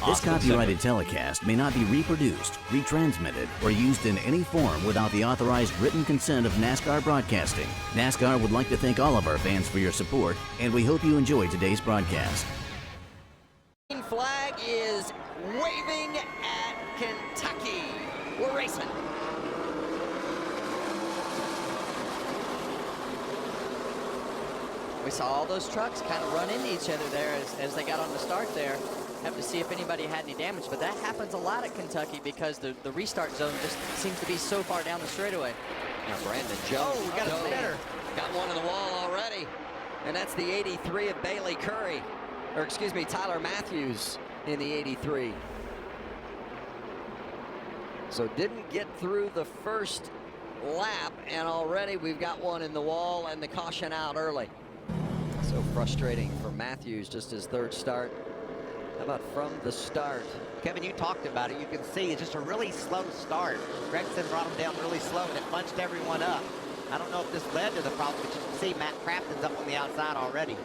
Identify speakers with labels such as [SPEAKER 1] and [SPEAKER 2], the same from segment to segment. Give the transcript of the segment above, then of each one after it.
[SPEAKER 1] This copyrighted telecast may not be reproduced, retransmitted, or used in any form without the authorized written consent of NASCAR Broadcasting. NASCAR would like to thank all of our fans for your support, and we hope you enjoyed today's broadcast.
[SPEAKER 2] Green flag is waving at Kentucky. We're racing. We saw all those trucks kind of run into each other there as they got on the start there. Have to see if anybody had any damage, but that happens a lot at Kentucky because the restart zone just seems to be so far down the straightaway. Now Brandon Jones got a better. Got one in the wall already, and that's the 83 of Bailey Curry, or excuse me, Tyler Matthews in the 83. So didn't get through the first lap, and already we've got one in the wall and the caution out early. So frustrating for Matthews, just his third start. How about from the start?
[SPEAKER 3] Kevin, you talked about it. You can see it's just a really slow start. Gregson brought him down really slow, and it bunched everyone up. I don't know if this led to the problem, but you can see Matt Crafton's up on the outside already.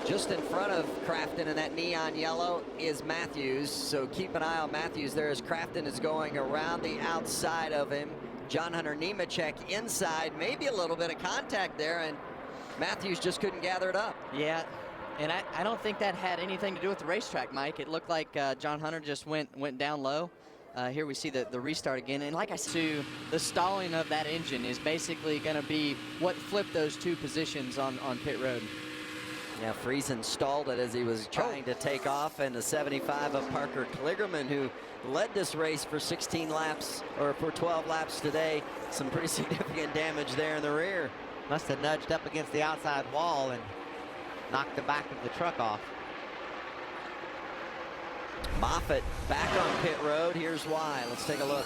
[SPEAKER 2] Just in front of Crafton in that neon yellow is Matthews, so keep an eye on Matthews there as Crafton is going around the outside of him. John Hunter Nemechek inside, maybe a little bit of contact there, and Matthews just couldn't gather it up. Yeah, and I don't think that had anything to do with the racetrack, Mike. It looked like John Hunter just went down low. Here we see the restart again, and like I said, the stalling of that engine is basically going to be what flipped those two positions on pit road. Yeah, Friesen stalled it as he was trying to take off, and the 75 of Parker Kligerman, who led this race for 16 laps, or for 12 laps today, some pretty significant damage there in the rear.
[SPEAKER 3] Must have nudged up against the outside wall and knocked the back of the truck off.
[SPEAKER 2] Moffitt back on pit road. Here's why. Let's take a look.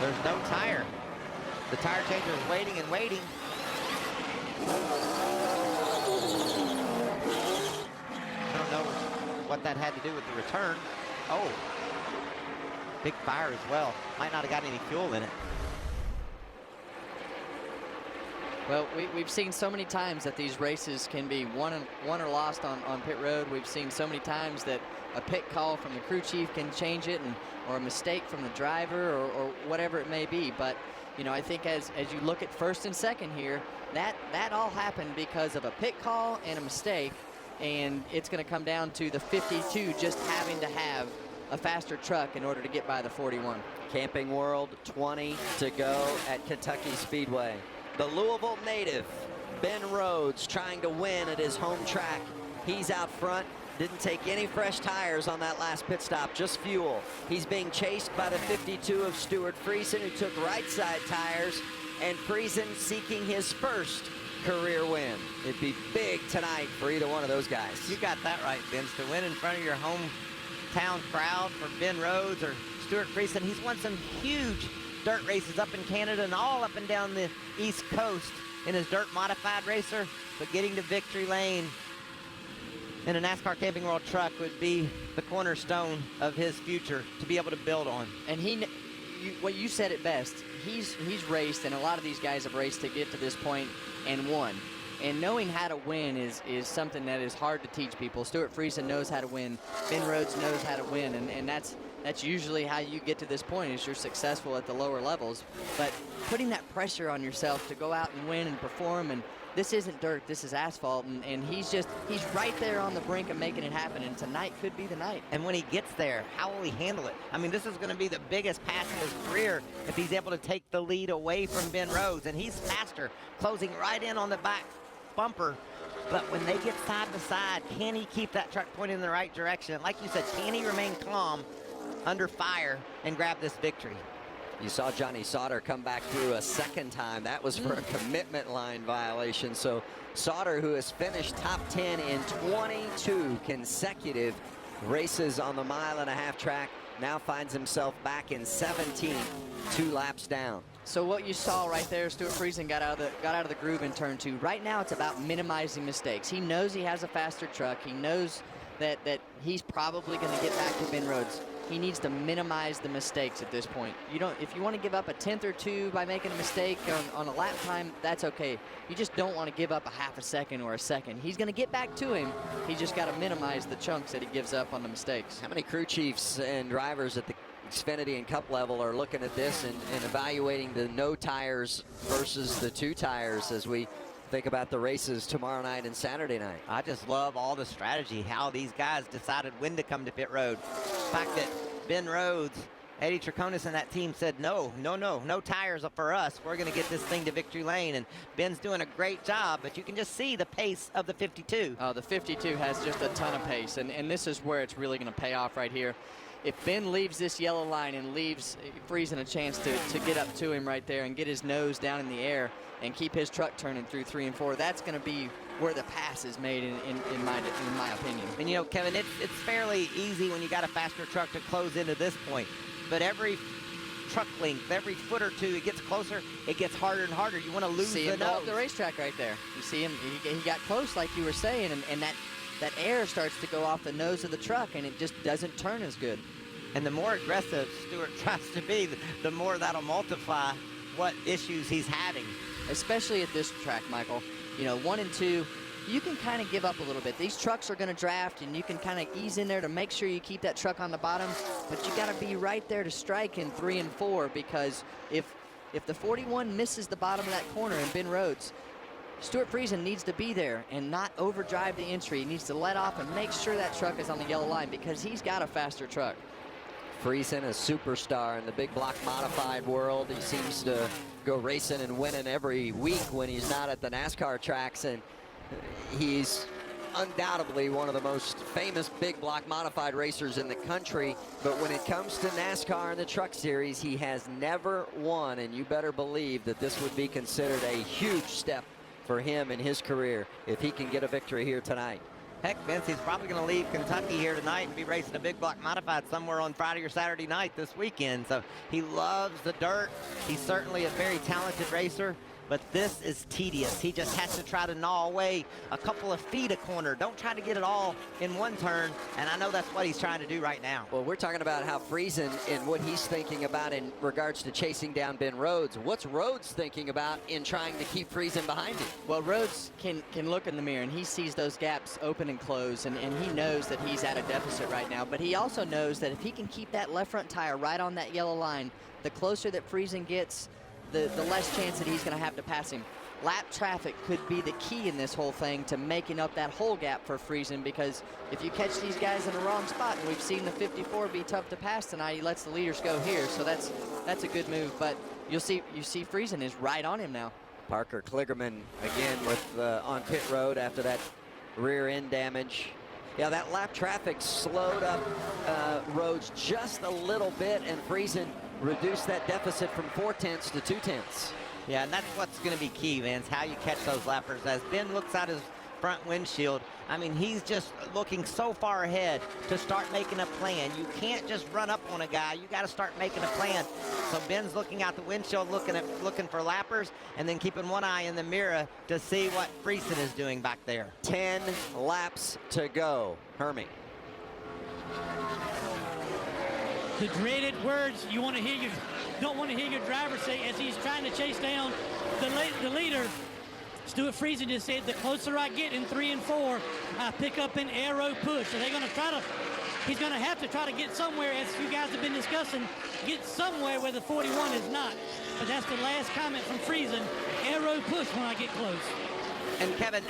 [SPEAKER 3] There's no tire. The tire changer is waiting and waiting. I don't know what that had to do with the return. Oh. Big fire as well. Might not have got any fuel in it.
[SPEAKER 2] Well, we've seen so many times that these races can be won or lost on pit road. We've seen so many times that a pit call from the crew chief can change it, or a mistake from the driver, or whatever it may be. But you know, I think as you look at first and second here, that all happened because of a pit call and a mistake, and it's going to come down to the 52 just having to have a faster truck in order to get by the 41. Camping World 20 to go at Kentucky Speedway. The Louisville native, Ben Rhodes, trying to win at his home track. He's out front, didn't take any fresh tires on that last pit stop, just fuel. He's being chased by the 52 of Stuart Friesen, who took right side tires, and Friesen seeking his first career win. It'd be big tonight for either one of those guys.
[SPEAKER 3] You got that right, Vince. To win in front of your hometown crowd for Ben Rhodes or Stuart Friesen. He's won some huge dirt races up in Canada and all up and down the East Coast in his dirt modified racer, but getting to victory lane in a NASCAR Camping World truck would be the cornerstone of his future to be able to build on. And what you said it best. He's raced, and a lot of these guys have raced to get to this point and won. And knowing how to win is something that is hard to teach people. Stuart Friesen knows how to win. Ben Rhodes knows how to win, and that's usually how you get to this point, is you're successful at the lower levels. But putting that pressure on yourself to go out and win and perform, and this isn't dirt, this is asphalt, and he's right there on the brink of making it happen, and tonight could be the night. And when he gets there, how will he handle it? I mean, this is going to be the biggest pass in his career if he's able to take the lead away from Ben Rhodes, and he's faster, closing right in on the back bumper. But when they get side to side, can he keep that truck pointing in the right direction? And like you said, can he remain calm under fire and grab this victory?
[SPEAKER 2] You saw Johnny Sauter come back through a second time. That was for a commitment line violation. So Sauter, who has finished top 10 in 22 consecutive races on the mile-and-a-half track, now finds himself back in 17th, 2 laps down. So what you saw right there, Stuart Friesen got out of the groove in turn 2. Right now it's about minimizing mistakes. He knows he has a faster truck. He knows that he's probably going to get back to Ben Rhodes. he needs to minimize the mistakes at this point. If you want to give up a tenth or two by making a mistake on a lap time, that's okay. You just don't want to give up a half a second or a second. He's going to get back to him. He just got to minimize the chunks that he gives up on the mistakes.
[SPEAKER 4] How many crew chiefs and drivers at the Xfinity and Cup level are looking at this and evaluating the no tires versus the 2 tires as we think about the races tomorrow night and Saturday night?
[SPEAKER 3] I just love all the strategy, how these guys decided when to come to pit road. The fact that Ben Rhodes, Eddie Traconis and that team said, no tires are for us. We're going to get this thing to victory lane. And Ben's doing a great job, but you can just see the pace of the 52.
[SPEAKER 2] Oh, the 52 has just a ton of pace, and this is where it's really going to pay off right here. If Ben leaves this yellow line and leaves Friesen a chance to get up to him right there and get his nose down in the air and keep his truck turning through 3 and 4, that's going to be where the pass is made in my opinion.
[SPEAKER 3] And you know, Kevin, it's fairly easy when you got a faster truck to close into this point. But every truck length, every foot or two, it gets closer, it gets harder and harder. You want to lose
[SPEAKER 2] see
[SPEAKER 3] the
[SPEAKER 2] him go
[SPEAKER 3] nose.
[SPEAKER 2] up the racetrack right there. You see him, he got close like you were saying, and that air starts to go off the nose of the truck, and it just doesn't turn as good.
[SPEAKER 3] And the more aggressive Stewart tries to be, the more that'll multiply what issues he's having.
[SPEAKER 2] Especially at this track, Michael. You know, 1 and 2, you can kind of give up a little bit. These trucks are going to draft, and you can kind of ease in there to make sure you keep that truck on the bottom, but you got to be right there to strike in 3 and 4, because if the 41 misses the bottom of that corner in Ben Rhodes, Stewart Friesen needs to be there and not overdrive the entry. He needs to let off and make sure that truck is on the yellow line, because he's got a faster truck.
[SPEAKER 4] Friesen, a superstar in the big block modified world. He seems to go racing and winning every week when he's not at the NASCAR tracks, and he's undoubtedly one of the most famous big block modified racers in the country. But when it comes to NASCAR and the Truck Series, he has never won, and you better believe that this would be considered a huge step for him in his career if he can get a victory here tonight.
[SPEAKER 3] Heck, Vince, he's probably going to leave Kentucky here tonight and be racing a big block modified somewhere on Friday or Saturday night this weekend. So he loves the dirt. He's certainly a very talented racer, but this is tedious. He just has to try to gnaw away a couple of feet a corner. Don't try to get it all in one turn, and I know that's what he's trying to do right now.
[SPEAKER 4] Well, we're talking about how Friesen and what he's thinking about in regards to chasing down Ben Rhodes. What's Rhodes thinking about in trying to keep Friesen behind him?
[SPEAKER 2] Well, Rhodes can look in the mirror, and he sees those gaps open and close, and he knows that he's at a deficit right now. But he also knows that if he can keep that left front tire right on that yellow line, the closer that Friesen gets, the less chance that he's going to have to pass him. Lap traffic could be the key in this whole thing to making up that whole gap for Friesen, because if you catch these guys in the wrong spot, and we've seen the 54 be tough to pass tonight, he lets the leaders go here, so that's a good move. But you see Friesen is right on him now.
[SPEAKER 4] Parker Kligerman again with on pit road after that rear end damage. Yeah, that lap traffic slowed up Rhodes just a little bit, and Friesen reduced that deficit from 4/10 to 2/10.
[SPEAKER 3] Yeah, and that's what's going to be key, Vince, how you catch those lappers. As Ben looks out his front windshield, I mean, he's just looking so far ahead to start making a plan. You can't just run up on a guy. You got to start making a plan. So Ben's looking out the windshield, looking for lappers, and then keeping one eye in the mirror to see what Friesen is doing back there.
[SPEAKER 4] 10 laps to go. Hermie.
[SPEAKER 5] The dreaded words you want to hear, you don't want to hear your driver say as he's trying to chase down the leader. Stewart Friesen just said, the closer I get in 3 and 4, I pick up an aero push. So they're going to he's going to have to try to get somewhere, as you guys have been discussing, get somewhere where the 41 is not. But that's the last comment from Friesen, aero push when I get close.
[SPEAKER 3] And Kevin,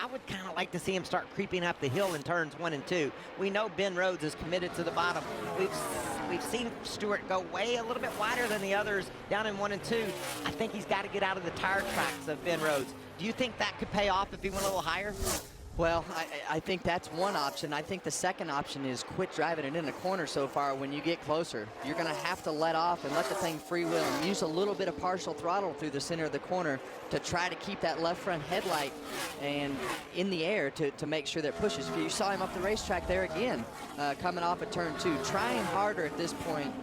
[SPEAKER 3] I would kind of like to see him start creeping up the hill in turns 1 and 2. We know Ben Rhodes is committed to the bottom. We've seen Stewart go way a little bit wider than the others down in 1 and 2. I think he's got to get out of the tire tracks of Ben Rhodes. Do you think that could pay off if he went a little higher?
[SPEAKER 2] Well, I think that's one option. I think the second option is quit driving it in the corner so far. When you get closer, you're going to have to let off and let the thing freewheel and use a little bit of partial throttle through the center of the corner to try to keep that left front headlight and in the air to make sure that it pushes. You saw him up the racetrack there again, coming off of turn 2, trying harder at this point.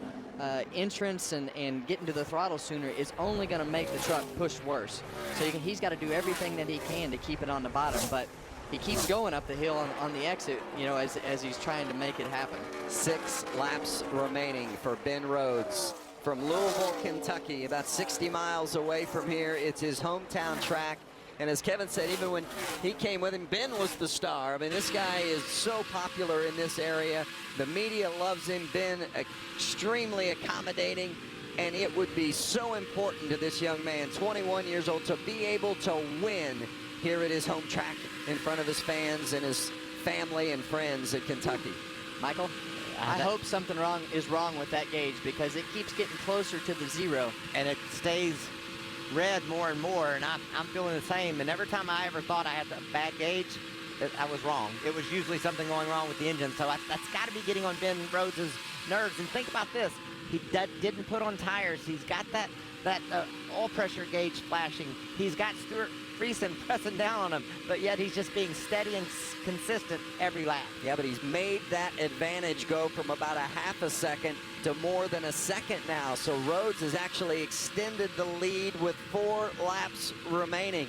[SPEAKER 2] Entrance and getting to the throttle sooner is only going to make the truck push worse. So he's got to do everything that he can to keep it on the bottom. But he keeps going up the hill on the exit, you know, as he's trying to make it happen.
[SPEAKER 4] 6 laps remaining for Ben Rhodes from Louisville, Kentucky, about 60 miles away from here. It's his hometown track. And as Kevin said, even when he came with him, Ben was the star. I mean, this guy is so popular in this area. The media loves him. Ben, extremely accommodating. And it would be so important to this young man, 21 years old, to be able to win here at his home track in front of his fans and his family and friends at Kentucky.
[SPEAKER 2] Michael, I hope something is wrong with that gauge, because it keeps getting closer to the 0.
[SPEAKER 3] And it stays red more and more, and I'm feeling the same. And every time I ever thought I had a bad gauge, I was wrong. It was usually something going wrong with the engine. So that's got to be getting on Ben Rhodes' nerves. And think about this. He didn't put on tires. He's got that oil pressure gauge flashing. He's got Stuart Friesen pressing down on him, but yet he's just being steady and consistent every lap.
[SPEAKER 4] Yeah, but he's made that advantage go from about a half a second to more than a second now. So Rhodes has actually extended the lead with 4 laps remaining.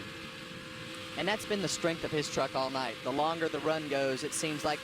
[SPEAKER 2] And that's been the strength of his truck all night. The longer the run goes, it seems like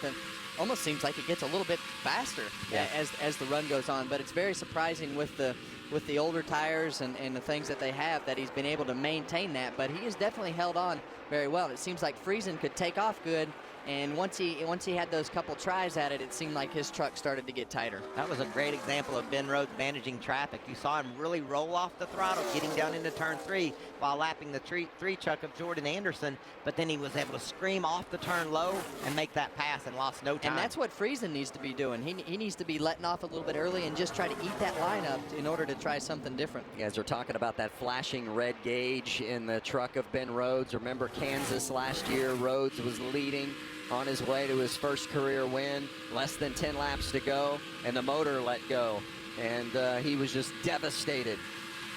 [SPEAKER 2] almost seems like it gets a little bit faster as the run goes on. But it's very surprising with the older tires and the things that they have that he's been able to maintain that. But he has definitely held on very well. It seems like Friesen could take off good, and once he had those couple tries at it, it seemed like his truck started to get tighter.
[SPEAKER 3] That was a great example of Ben Rhodes managing traffic. You saw him really roll off the throttle, getting down into turn 3 while lapping the 3 truck of Jordan Anderson, but then he was able to scream off the turn low and make that pass and lost no time.
[SPEAKER 2] And that's what Friesen needs to be doing. He needs to be letting off a little bit early and just try to eat that line up in order to try something different.
[SPEAKER 4] You guys are talking about that flashing red gauge in the truck of Ben Rhodes. Remember Kansas last year, Rhodes was leading on his way to his first career win, less than 10 laps to go, and the motor let go. And he was just devastated.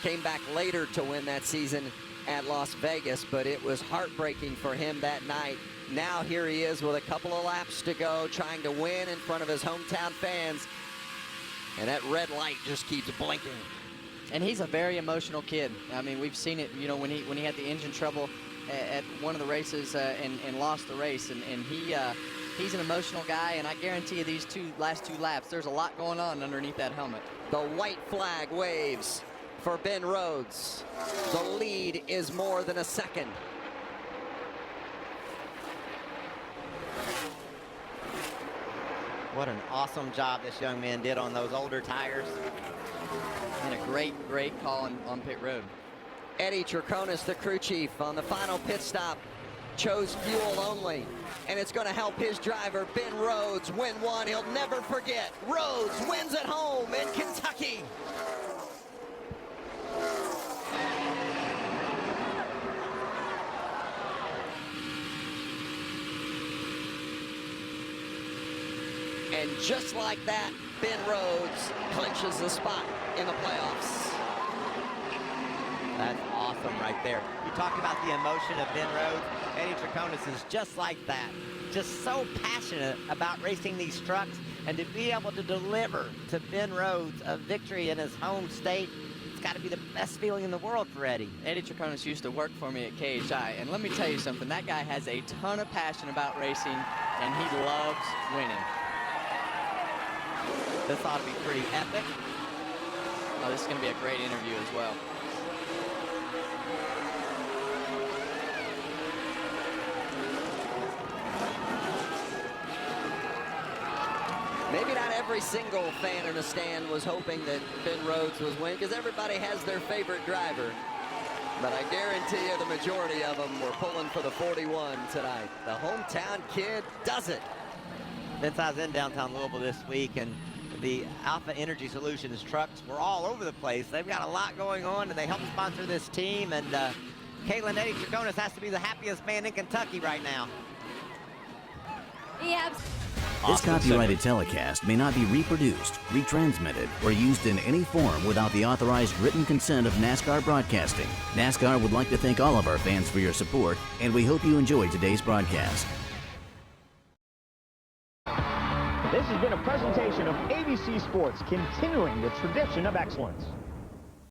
[SPEAKER 4] Came back later to win that season at Las Vegas, but it was heartbreaking for him that night. Now here he is with a couple of laps to go, trying to win in front of his hometown fans. And that red light just keeps blinking.
[SPEAKER 2] And he's a very emotional kid. I mean, we've seen it, you know, when he had the engine trouble at one of the races and lost the race. And he's an emotional guy, and I guarantee you these last two laps, there's a lot going on underneath that helmet.
[SPEAKER 4] The white flag waves for Ben Rhodes. The lead is more than a second.
[SPEAKER 3] What an awesome job this young man did on those older tires.
[SPEAKER 2] And a great call on pit road.
[SPEAKER 4] Eddie Traconis, the crew chief, on the final pit stop, chose fuel only. And it's going to help his driver, Ben Rhodes, win one he'll never forget. Rhodes wins at home in Kentucky. And just like that, Ben Rhodes clinches the spot in the playoffs.
[SPEAKER 3] That's awesome right there. You talk about the emotion of Ben Rhodes. Eddie Traconis is just like that. Just so passionate about racing these trucks, and to be able to deliver to Ben Rhodes a victory in his home state, it's got to be the best feeling in the world for Eddie.
[SPEAKER 2] Eddie Traconis used to work for me at KHI, and let me tell you something, that guy has a ton of passion about racing, and he loves winning.
[SPEAKER 3] This ought to be pretty epic.
[SPEAKER 2] Oh, this is going to be a great interview as well.
[SPEAKER 4] Maybe not every single fan in the stand was hoping that Ben Rhodes was winning, because everybody has their favorite driver. But I guarantee you the majority of them were pulling for the 41 tonight. The hometown kid does it.
[SPEAKER 3] Vince, I was in downtown Louisville this week, and the Alpha Energy Solutions trucks were all over the place. They've got a lot going on, and they help sponsor this team. And Caitlin, Eddie Traconis has to be the happiest man in Kentucky right now.
[SPEAKER 6] Yeah.
[SPEAKER 1] This copyrighted telecast may not be reproduced, retransmitted, or used in any form without the authorized written consent of NASCAR Broadcasting. NASCAR would like to thank all of our fans for your support, and we hope you enjoyed today's broadcast.
[SPEAKER 7] This has been a presentation of ABC Sports, continuing the tradition of excellence.